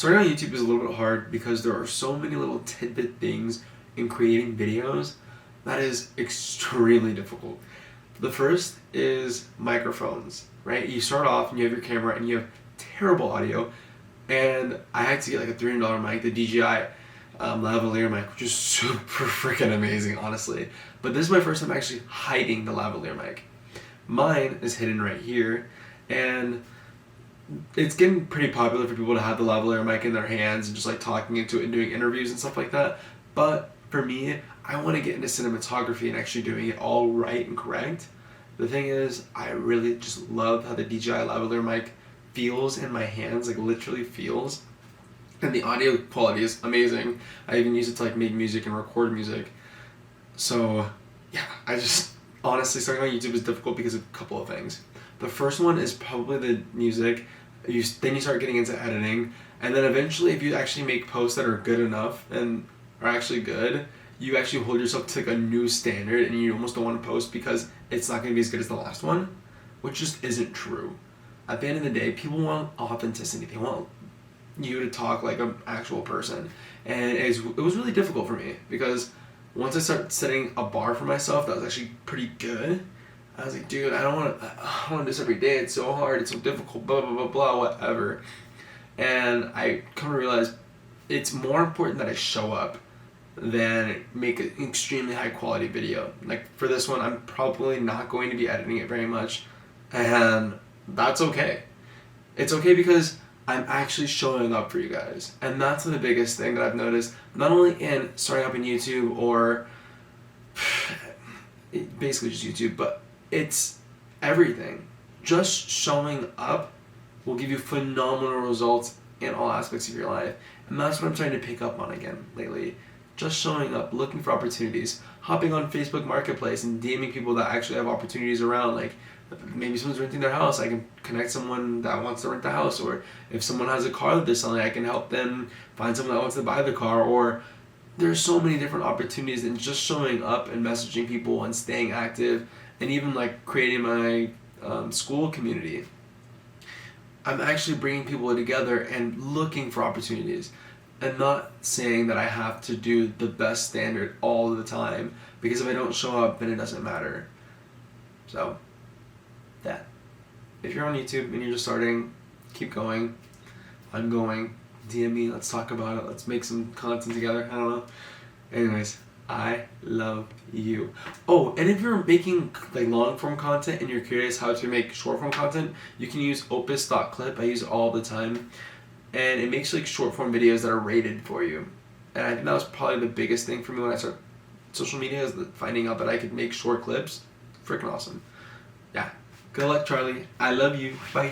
Starting on YouTube is a little bit hard because there are so many little tidbit things in creating videos that is extremely difficult. The first is microphones, right? You start off and you have your camera and you have terrible audio, and I had to get like a $300 mic, the DJI lavalier mic, which is super freaking amazing, honestly. But this is my first time actually hiding the lavalier mic. Mine is hidden right here, and it's getting pretty popular for people to have the lavalier mic in their hands and just like talking into it and doing interviews and stuff like that. But for me, I want to get into cinematography and actually doing it all right and correct. The thing is, I really just love how the DJI lavalier mic feels in my hands, like literally feels. And the audio quality is amazing. I even use it to like make music and record music. So yeah, I just honestly, starting on YouTube is difficult because of a couple of things. The first one is probably the music. Then you start getting into editing, and then eventually if you actually make posts that are good enough and are actually good, you actually hold yourself to like a new standard, and you almost don't want to post because it's not going to be as good as the last one, which just isn't true. At the end of the day, people want authenticity. They want you to talk like an actual person, and it was really difficult for me because once I started setting a bar for myself that was actually pretty good, I was like, dude, I don't want to do this every day. It's so hard. It's so difficult. Blah blah blah blah. Whatever. And I come to realize it's more important that I show up than make an extremely high quality video. Like for this one, I'm probably not going to be editing it very much, and that's okay. It's okay because I'm actually showing up for you guys, and that's the biggest thing that I've noticed. Not only in starting up in YouTube or basically just YouTube, but it's everything. Just showing up will give you phenomenal results in all aspects of your life. And that's what I'm trying to pick up on again lately. Just showing up, looking for opportunities, hopping on Facebook Marketplace and DMing people that actually have opportunities around. Like maybe someone's renting their house, I can connect someone that wants to rent the house. Or if someone has a car that they're selling, I can help them find someone that wants to buy the car. Or there's so many different opportunities, and just showing up and messaging people and staying active, and even like creating my Skool community. I'm actually bringing people together and looking for opportunities, and not saying that I have to do the best standard all the time, because if I don't show up, then it doesn't matter. So that, if you're on YouTube and you're just starting, keep going. I'm going. DM me, let's talk about it, let's make some content together. I don't know. Anyways, I love you. Oh, and if you're making like long form content and you're curious how to make short form content, you can use opus.clip. I use it all the time, and it makes like short form videos that are rated for you. And I think that was probably the biggest thing for me when I started social media, is finding out that I could make short clips. Freaking awesome. Yeah. Good luck, Charlie. I love you. Bye.